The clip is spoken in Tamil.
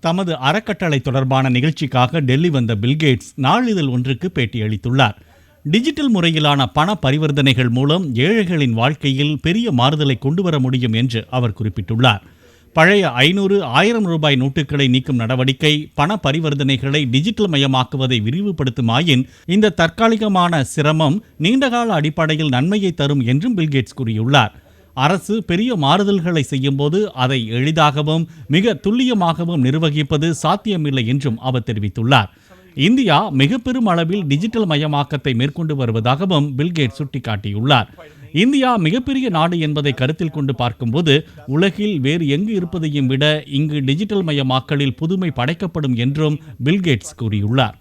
தமது அறக்கட்டளை தொடர்பான நிகழ்ச்சிக்காக டெல்லி வந்த பில்கேட்ஸ் நாளிதழ் ஒன்றுக்கு பேட்டியளித்துள்ளார். டிஜிட்டல் முறையிலான பண பரிவர்த்தனைகள் மூலம் ஏழைகளின் வாழ்க்கையில் பெரிய மாறுதலை கொண்டுவர முடியும் என்று அவர் குறிப்பிட்டுள்ளார். பழைய 500, 1000 ரூபாய் நோட்டுகளை நீக்கும் நடவடிக்கை பண பரிவர்த்தனைகளை டிஜிட்டல் மயமாக்குவதை விரிவுபடுத்துமாயின் இந்த தற்காலிகமான சிரமம் நீண்டகால அடிப்படையில் நன்மையை தரும் என்றும் பில்கேட்ஸ் கூறியுள்ளார். அரசு பெரிய மாறுதல்களை செய்யும் போது அதை எளிதாகவும் மிக துல்லியமாகவும் நிர்வகிப்பது சாத்தியமில்லை என்றும் அவர் தெரிவித்துள்ளார். இந்தியா மிக பெரும் அளவில் டிஜிட்டல் மயமாக்கத்தை மேற்கொண்டு வருவதாகவும் பில்கேட்ஸ் சுட்டிக்காட்டியுள்ளார். இந்தியா மிகப்பெரிய நாடு என்பதை கருத்தில் கொண்டு பார்க்கும்போது உலகில் வேறு எங்கு இருப்பதையும் விட இங்கு டிஜிட்டல் மயமாக்கலில் புதுமை படைக்கப்படும் என்றும் பில்கேட்ஸ் கூறியுள்ளார்.